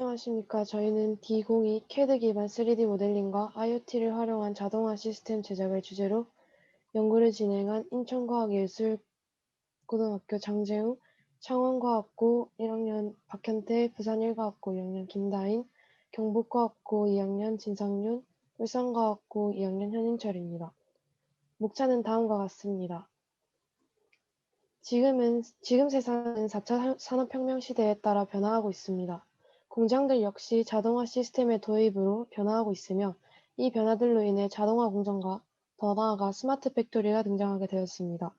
안녕하십니까. 저희는 D02 CAD 기반 3D 모델링과 IoT를 활용한 자동화 시스템 제작을 주제로 연구를 진행한 인천과학예술고등학교 장재우, 창원과학고 1학년 박현태, 부산일과학고 2학년 김다인, 경북과학고 2학년 진상윤, 울산과학고 2학년 현인철입니다. 목차는 다음과 같습니다. 지금 세상은 4차 산업혁명 시대에 따라 변화하고 있습니다. 공장들 역시 자동화 시스템의 도입으로 변화하고 있으며 이 변화들로 인해 자동화 공정과 더 나아가 스마트 팩토리가 등장하게 되었습니다.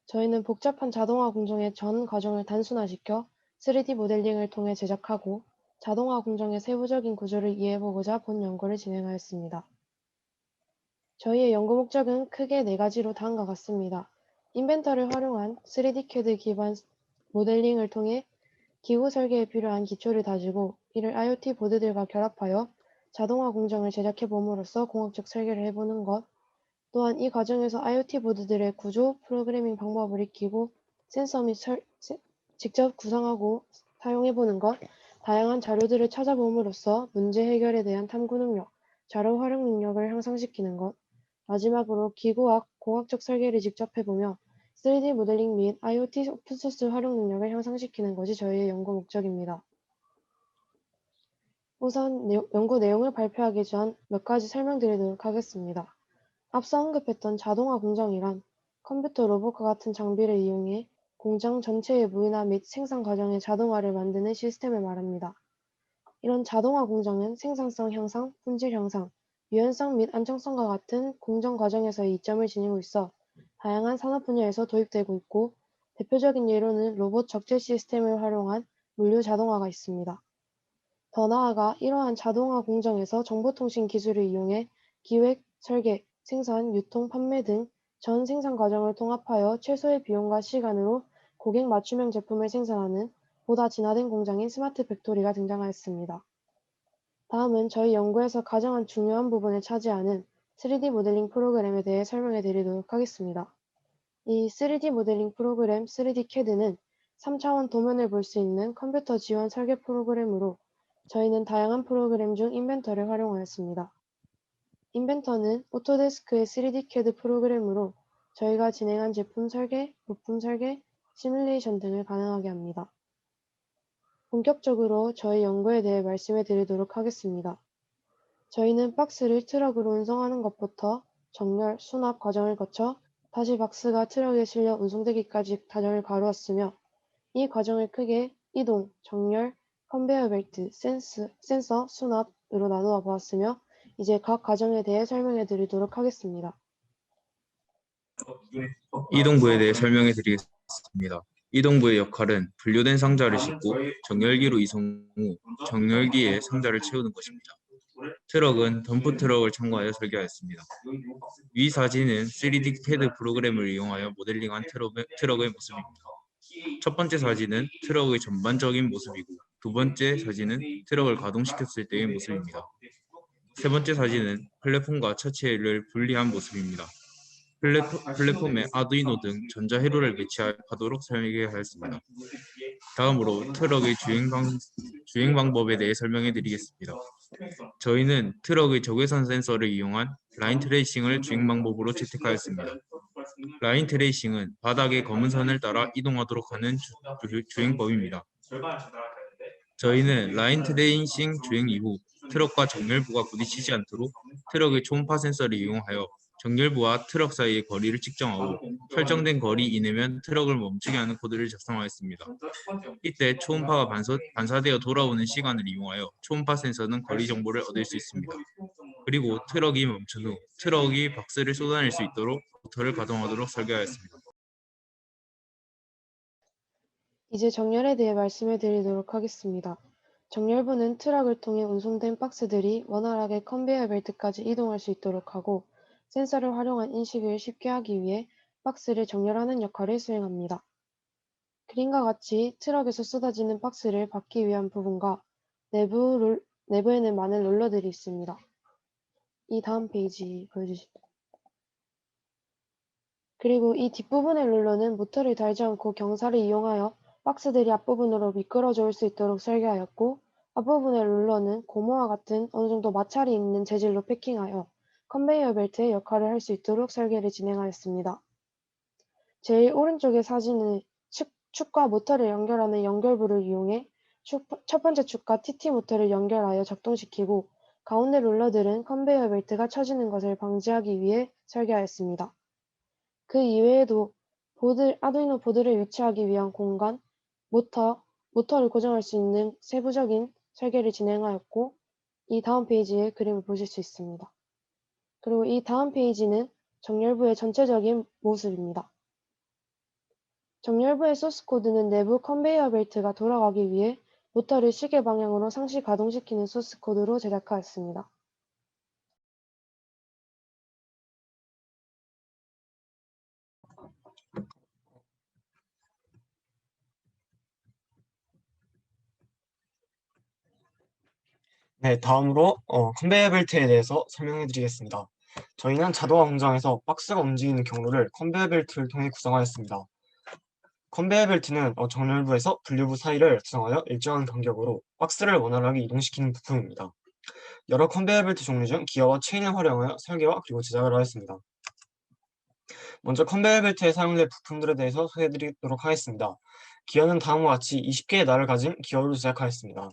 저희는 복잡한 자동화 공정의 전 과정을 단순화시켜 3D 모델링을 통해 제작하고 자동화 공정의 세부적인 구조를 이해해보고자 본 연구를 진행하였습니다. 저희의 연구 목적은 크게 4가지로 다음과 같습니다. 인벤터를 활용한 3D CAD 기반 모델링을 통해 기구 설계에 필요한 기초를 다지고 이를 IoT 보드들과 결합하여 자동화 공정을 제작해 봄으로써 공학적 설계를 해보는 것, 또한 이 과정에서 IoT 보드들의 구조, 프로그래밍 방법을 익히고 센서 및 직접 구성하고 사용해보는 것, 다양한 자료들을 찾아봄으로써 문제 해결에 대한 탐구 능력, 자료 활용 능력을 향상시키는 것, 마지막으로 기구학, 공학적 설계를 직접 해보며 3D 모델링 및 IoT 오픈소스 활용 능력을 향상시키는 것이 저희의 연구 목적입니다. 우선 연구 내용을 발표하기 전 몇 가지 설명드리도록 하겠습니다. 앞서 언급했던 자동화 공정이란 컴퓨터 로봇과 같은 장비를 이용해 공장 전체의 무인화 및 생산 과정의 자동화를 만드는 시스템을 말합니다. 이런 자동화 공정은 생산성 향상, 품질 향상, 유연성 및 안정성과 같은 공정 과정에서의 이점을 지니고 있어 다양한 산업 분야에서 도입되고 있고 대표적인 예로는 로봇 적재 시스템을 활용한 물류 자동화가 있습니다. 더 나아가 이러한 자동화 공정에서 정보통신 기술을 이용해 기획, 설계, 생산, 유통, 판매 등 전 생산 과정을 통합하여 최소의 비용과 시간으로 고객 맞춤형 제품을 생산하는 보다 진화된 공장인 스마트 팩토리가 등장하였습니다. 다음은 저희 연구에서 가장 중요한 부분을 차지하는 3D 모델링 프로그램에 대해 설명해 드리도록 하겠습니다. 이 3D 모델링 프로그램 3D CAD는 3차원 도면을 볼 수 있는 컴퓨터 지원 설계 프로그램으로 저희는 다양한 프로그램 중 인벤터를 활용하였습니다. 인벤터는 오토데스크의 3D CAD 프로그램으로 저희가 진행한 제품 설계, 부품 설계, 시뮬레이션 등을 가능하게 합니다. 본격적으로 저희 연구에 대해 말씀해 드리도록 하겠습니다. 저희는 박스를 트럭으로 운송하는 것부터 정렬, 수납 과정을 거쳐 다시 박스가 트럭에 실려 운송되기까지 과정을 가루었으며 이 과정을 크게 이동, 정렬, 컨베이어 벨트, 센서, 수납으로 나누어 보았으며 이제 각 과정에 대해 설명해 드리도록 하겠습니다. 이동부에 대해 설명해 드리겠습니다. 이동부의 역할은 분류된 상자를 싣고 정렬기로 이송 후 정렬기에 상자를 채우는 것입니다. 트럭은 덤프 트럭을 참고하여 설계하였습니다. 위 사진은 3D CAD 프로그램을 이용하여 모델링한 트럭의 모습입니다. 첫 번째 사진은 트럭의 전반적인 모습이고 두 번째 사진은 트럭을 가동시켰을 때의 모습입니다. 세 번째 사진은 플랫폼과 차체를 분리한 모습입니다. 플랫폼에 아두이노 등 전자회로를 배치하도록 설계하였습니다. 다음으로 트럭의 주행 방법에 대해 설명해 드리겠습니다. 저희는 트럭의 적외선 센서를 이용한 라인 트레이싱을 주행 방법으로 채택하였습니다. 라인 트레이싱은 바닥의 검은 선을 따라 이동하도록 하는 주행법입니다. 저희는 라인 트레이싱 주행 이후 트럭과 정렬부가 부딪히지 않도록 트럭의 초음파 센서를 이용하여 정렬부와 트럭 사이의 거리를 측정하고 설정된 거리 이내면 트럭을 멈추게 하는 코드를 작성하였습니다. 이때 초음파가 반사되어 돌아오는 시간을 이용하여 초음파 센서는 거리 정보를 얻을 수 있습니다. 그리고 트럭이 멈춘 후 트럭이 박스를 쏟아낼 수 있도록 모터를 가동하도록 설계하였습니다. 이제 정렬에 대해 말씀해 드리도록 하겠습니다. 정렬부는 트럭을 통해 운송된 박스들이 원활하게 컨베이어 벨트까지 이동할 수 있도록 하고 센서를 활용한 인식을 쉽게 하기 위해 박스를 정렬하는 역할을 수행합니다. 그림과 같이 트럭에서 쏟아지는 박스를 받기 위한 부분과 내부에는 많은 롤러들이 있습니다. 이 다음 페이지 보여주시죠. 그리고 이 뒷부분의 롤러는 모터를 달지 않고 경사를 이용하여 박스들이 앞부분으로 미끄러져 올 수 있도록 설계하였고 앞부분의 롤러는 고무와 같은 어느 정도 마찰이 있는 재질로 패킹하여 컨베이어 벨트의 역할을 할 수 있도록 설계를 진행하였습니다. 제일 오른쪽의 사진은 축과 모터를 연결하는 연결부를 이용해 첫 번째 축과 TT 모터를 연결하여 작동시키고 가운데 롤러들은 컨베이어 벨트가 처지는 것을 방지하기 위해 설계하였습니다. 그 이외에도 아두이노 보드를 위치하기 위한 공간, 모터를 고정할 수 있는 세부적인 설계를 진행하였고 이 다음 페이지에 그림을 보실 수 있습니다. 그리고 이 다음 페이지는 정렬부의 전체적인 모습입니다. 정렬부의 소스 코드는 내부 컨베이어 벨트가 돌아가기 위해 모터를 시계 방향으로 상시 가동시키는 소스 코드로 제작하였습니다. 네, 다음으로 컨베이어 벨트에 대해서 설명해 드리겠습니다. 저희는 자동화 공장에서 박스가 움직이는 경로를 컨베이어 벨트를 통해 구성하였습니다. 컨베이어 벨트는 정렬부에서 분류부 사이를 구성하여 일정한 간격으로 박스를 원활하게 이동시키는 부품입니다. 여러 컨베이어 벨트 종류 중 기어와 체인을 활용하여 설계와 그리고 제작을 하였습니다. 먼저 컨베이어 벨트에 사용될 부품들에 대해서 소개해드리도록 하겠습니다. 기어는 다음과 같이 20개의 날을 가진 기어로 제작하였습니다.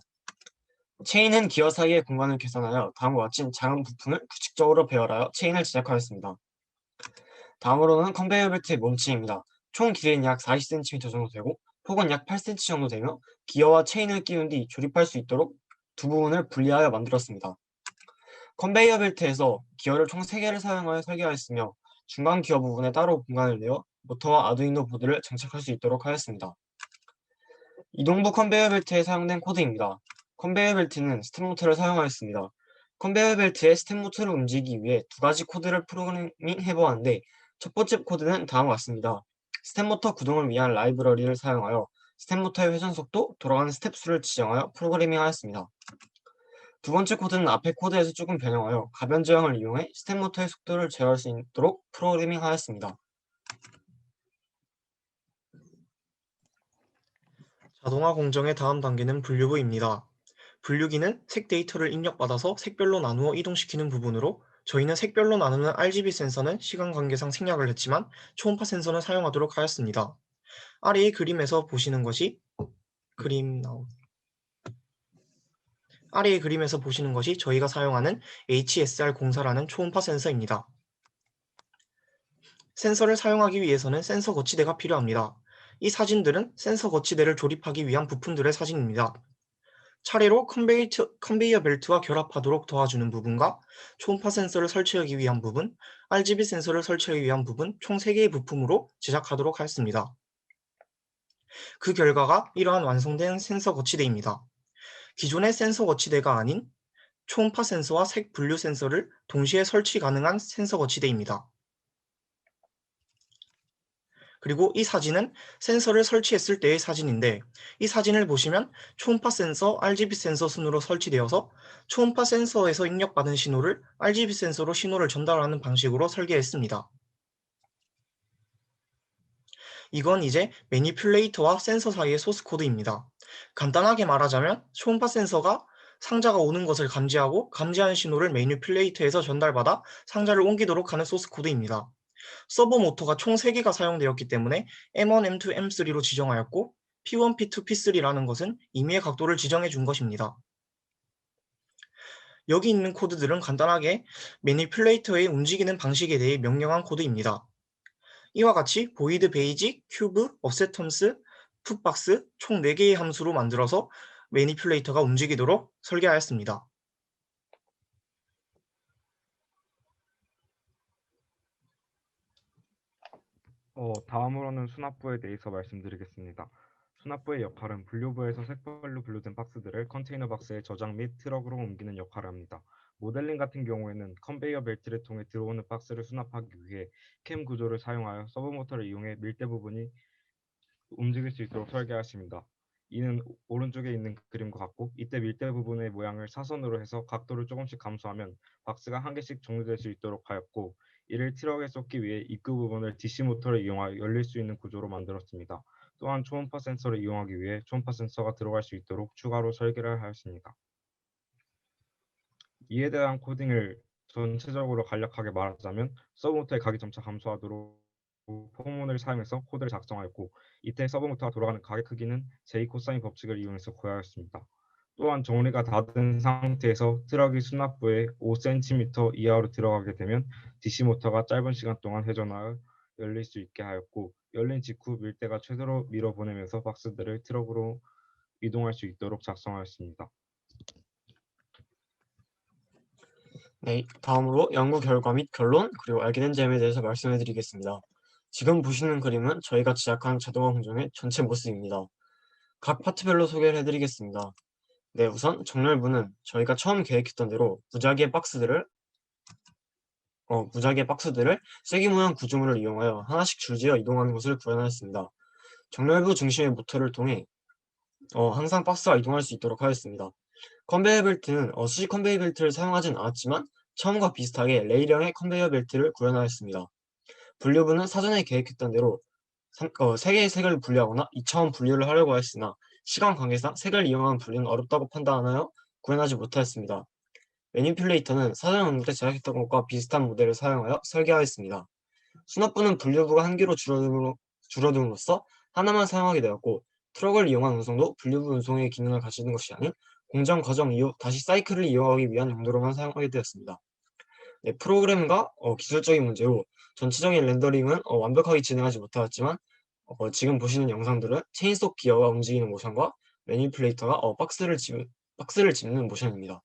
체인은 기어 사이의 공간을 계산하여 다음과 같이 작은 부품을 규칙적으로 배열하여 체인을 제작하였습니다. 다음으로는 컨베이어 벨트의 몸체입니다. 총 길이는 약 40cm 정도 되고 폭은 약 8cm 정도 되며 기어와 체인을 끼운 뒤 조립할 수 있도록 두 부분을 분리하여 만들었습니다. 컨베이어 벨트에서 기어를 총 3개를 사용하여 설계하였으며 중간 기어 부분에 따로 공간을 내어 모터와 아두이노 보드를 장착할 수 있도록 하였습니다. 이동부 컨베이어 벨트에 사용된 코드입니다. 컨베이어 벨트는 스텝 모터를 사용하였습니다. 컨베이어 벨트의 스텝 모터를 움직이기 위해 두 가지 코드를 프로그래밍 해보았는데 첫 번째 코드는 다음과 같습니다. 스텝 모터 구동을 위한 라이브러리를 사용하여 스텝 모터의 회전 속도, 돌아가는 스텝 수를 지정하여 프로그래밍 하였습니다. 두 번째 코드는 앞의 코드에서 조금 변형하여 가변 제형을 이용해 스텝 모터의 속도를 제어할 수 있도록 프로그래밍 하였습니다. 자동화 공정의 다음 단계는 분류부입니다. 분류기는 색 데이터를 입력받아서 색별로 나누어 이동시키는 부분으로 저희는 색별로 나누는 RGB 센서는 시간 관계상 생략을 했지만 초음파 센서는 사용하도록 하였습니다. 아래의 그림에서 보시는 것이 저희가 사용하는 HSR04라는 초음파 센서입니다. 센서를 사용하기 위해서는 센서 거치대가 필요합니다. 이 사진들은 센서 거치대를 조립하기 위한 부품들의 사진입니다. 차례로 컨베이어 벨트와 결합하도록 도와주는 부분과 초음파 센서를 설치하기 위한 부분, RGB 센서를 설치하기 위한 부분 총 3개의 부품으로 제작하도록 하였습니다. 그 결과가 이러한 완성된 센서 거치대입니다. 기존의 센서 거치대가 아닌 초음파 센서와 색 분류 센서를 동시에 설치 가능한 센서 거치대입니다. 그리고 이 사진은 센서를 설치했을 때의 사진인데 이 사진을 보시면 초음파 센서, RGB 센서 순으로 설치되어서 초음파 센서에서 입력받은 신호를 RGB 센서로 신호를 전달하는 방식으로 설계했습니다. 이건 이제 매니퓰레이터와 센서 사이의 소스 코드입니다. 간단하게 말하자면 초음파 센서가 상자가 오는 것을 감지하고 감지한 신호를 매니퓰레이터에서 전달받아 상자를 옮기도록 하는 소스 코드입니다. 서버 모터가 총 3개가 사용되었기 때문에 M1, M2, M3로 지정하였고 P1, P2, P3라는 것은 임의의 각도를 지정해 준 것입니다. 여기 있는 코드들은 간단하게 매니퓰레이터의 움직이는 방식에 대해 명령한 코드입니다. 이와 같이 보이드 베이직, 큐브, 업셋텀스, 풋박스 총 4개의 함수로 만들어서 매니퓰레이터가 움직이도록 설계하였습니다. 다음으로는 수납부에 대해서 말씀드리겠습니다. 수납부의 역할은 분류부에서 색별로 분류된 박스들을 컨테이너 박스에 저장 및 트럭으로 옮기는 역할을 합니다. 모델링 같은 경우에는 컨베이어 벨트를 통해 들어오는 박스를 수납하기 위해 캠 구조를 사용하여 서브모터를 이용해 밀대 부분이 움직일 수 있도록 설계하십니다. 이는 오른쪽에 있는 그림과 같고 이때 밀대 부분의 모양을 사선으로 해서 각도를 조금씩 감소하면 박스가 한 개씩 정리될 수 있도록 하였고 이를 트럭에 쏟기 위해 입구 부분을 DC 모터를 이용하여 열릴 수 있는 구조로 만들었습니다. 또한 초음파 센서를 이용하기 위해 초음파 센서가 들어갈 수 있도록 추가로 설계를 하였습니다. 이에 대한 코딩을 전체적으로 간략하게 말하자면 서브모터의 가기 점차 감소하도록 포문을 사용해서 코드를 작성하였고, 이때 서브모터가 돌아가는 가게 크기는 제이 코사인 법칙을 이용해서 구하였습니다. 또한 정리가 다 된 상태에서 트럭이 수납부에 5cm 이하로 들어가게 되면 DC 모터가 짧은 시간 동안 회전하여 열릴 수 있게 하였고, 열린 직후 밀대가 최대로 밀어보내면서 박스들을 트럭으로 이동할 수 있도록 작성하였습니다. 네, 다음으로 연구 결과 및 결론, 그리고 알게 된 점에 대해서 말씀해 드리겠습니다. 지금 보시는 그림은 저희가 제작한 자동화 공정의 전체 모습입니다. 각 파트별로 소개를 해드리겠습니다. 네, 우선 정렬부는 저희가 처음 계획했던 대로 무작위의 박스들을 쐐기 모양 구조물을 이용하여 하나씩 줄지어 이동하는 것을 구현하였습니다. 정렬부 중심의 모터를 통해 항상 박스가 이동할 수 있도록 하였습니다. 컨베이어 벨트는 수직 컨베이어 벨트를 사용하진 않았지만 처음과 비슷하게 레일형의 컨베이어 벨트를 구현하였습니다. 분류부는 사전에 계획했던 대로 3개의 색을 분류하거나 2차원 분류를 하려고 했으나 시간 관계상 색을 이용한 분류는 어렵다고 판단하여 구현하지 못하였습니다. 매니플레이터는 사전 연구 때 제작했던 것과 비슷한 모델을 사용하여 설계하였습니다. 수납부는 분류부가 한 개로 줄어듦으로써 하나만 사용하게 되었고, 트럭을 이용한 운송도 분류부 운송의 기능을 가지는 것이 아닌 공정 과정 이후 다시 사이클을 이용하기 위한 용도로만 사용하게 되었습니다. 네, 프로그램과 기술적인 문제로 전체적인 렌더링은 완벽하게 진행하지 못하였지만 지금 보시는 영상들은 체인속 기어가 움직이는 모션과 매니플레이터가 박스를 짚는 모션입니다.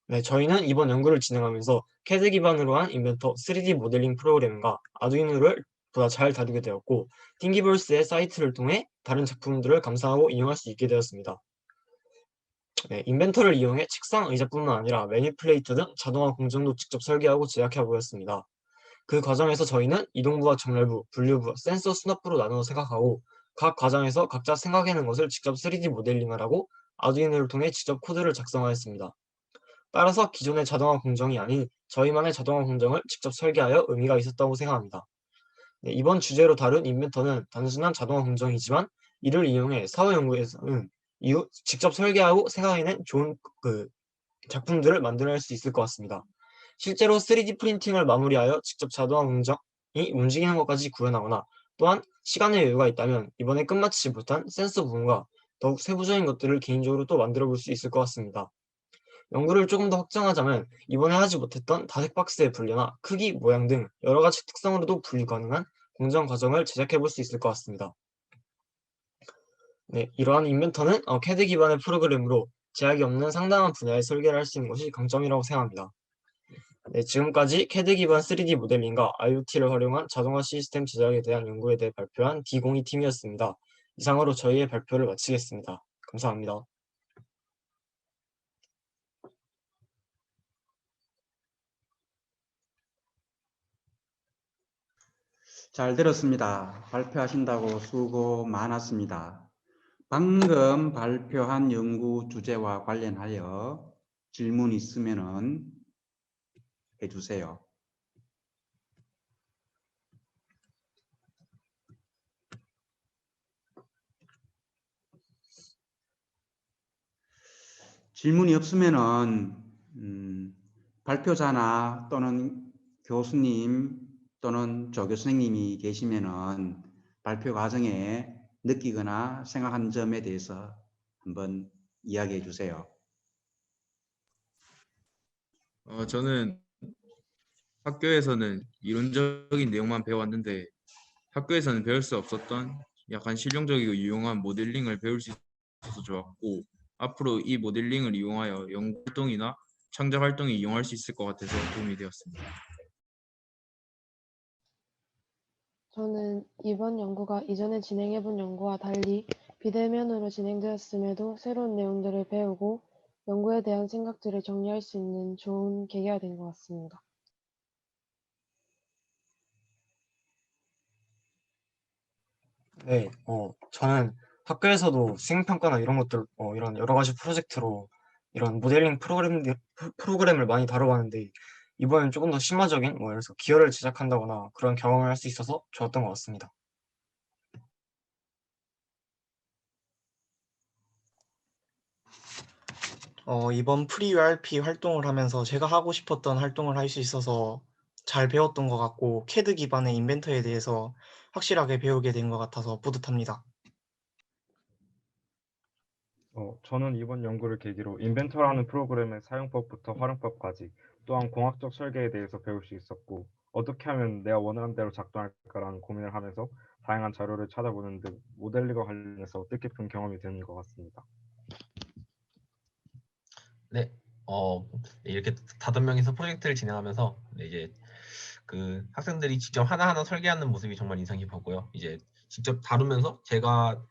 네, 저희는 이번 연구를 진행하면서 CAD 기반으로 한 인벤터 3D 모델링 프로그램과 아두이노를 보다 잘 다루게 되었고, 띵기버스의 사이트를 통해 다른 작품들을 감상하고 이용할 수 있게 되었습니다. 네, 인벤터를 이용해 책상, 의자뿐만 아니라 매니플레이터 등 자동화 공정도 직접 설계하고 제작해 보였습니다. 그 과정에서 저희는 이동부와 정렬부, 분류부, 센서 수납부로 나누어 생각하고, 각 과정에서 각자 생각해낸 것을 직접 3D 모델링을 하고 아두이노를 통해 직접 코드를 작성하였습니다. 따라서 기존의 자동화 공정이 아닌 저희만의 자동화 공정을 직접 설계하여 의미가 있었다고 생각합니다. 네, 이번 주제로 다룬 인벤터는 단순한 자동화 공정이지만 이를 이용해 사후 연구에서는 이후 직접 설계하고 생각해낸 좋은 작품들을 만들어낼 수 있을 것 같습니다. 실제로 3D 프린팅을 마무리하여 직접 자동화 공정이 움직이는 것까지 구현하거나, 또한 시간의 여유가 있다면 이번에 끝마치지 못한 센서 부분과 더욱 세부적인 것들을 개인적으로 또 만들어 볼 수 있을 것 같습니다. 연구를 조금 더 확장하자면 이번에 하지 못했던 다색 박스의 분류나 크기, 모양 등 여러 가지 특성으로도 분류 가능한 공정 과정을 제작해 볼 수 있을 것 같습니다. 네, 이러한 인벤터는 CAD 기반의 프로그램으로 제약이 없는 상당한 분야의 설계를 할 수 있는 것이 강점이라고 생각합니다. 네, 지금까지 CAD 기반 3D 모델링과 IoT를 활용한 자동화 시스템 제작에 대한 연구에 대해 발표한 D02 팀이었습니다. 이상으로 저희의 발표를 마치겠습니다. 감사합니다. 잘 들었습니다. 발표하신다고 수고 많았습니다. 방금 발표한 연구 주제와 관련하여 질문 있으면 해주세요. 질문이 없으면 발표자나 또는 교수님 또는 조교수님이 계시면은 발표 과정에 느끼거나 생각한 점에 대해서 한번 이야기해 주세요. 저는 학교에서는 이론적인 내용만 배워왔는데 학교에서는 배울 수 없었던 약간 실용적이고 유용한 모델링을 배울 수 있어서 좋았고, 앞으로 이 모델링을 이용하여 연구 활동이나 창작 활동에 이용할 수 있을 것 같아서 도움이 되었습니다. 저는 이번 연구가 이전에 진행해본 연구와 달리 비대면으로 진행되었음에도 새로운 내용들을 배우고 연구에 대한 생각들을 정리할 수 있는 좋은 계기가 된 것 같습니다. 네, 저는 학교에서도 수행평가나 이런 것들, 이런 여러 가지 프로젝트로 이런 모델링 프로그램을 많이 다뤄봤는데, 이번엔 조금 더 실마적인 예를 들어서 기어를 제작한다거나 그런 경험을 할 수 있어서 좋았던 것 같습니다. 이번 프리-URP 활동을 하면서 제가 하고 싶었던 활동을 할 수 있어서 잘 배웠던 것 같고 CAD 기반의 인벤터에 대해서 확실하게 배우게 된 것 같아서 뿌듯합니다. 저는 이번 연구를 계기로 인벤터라는 프로그램의 사용법부터 활용법까지 또한 공학적 설계에 대해서 배울 수 있었고 어떻게 하면 내가 원하는 대로 작동할까라는 고민을 하면서 다양한 자료를 찾아보는 등 모델링과 관련해서 뜻깊은 경험이 되는 것 같습니다. 네, 이렇게 5명이서 프로젝트를 진행하면서 이제 그 학생들이 직접 하나하나 설계하는 모습이 정말 인상 깊었고요. 이제 직접 다루면서 제가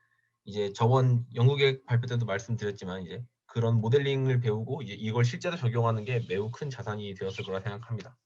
이제 저번 연구계획 발표 때도 말씀드렸지만 이제 그런 모델링을 배우고 이제 이걸 실제로 적용하는 게 매우 큰 자산이 되었을 거라 생각합니다.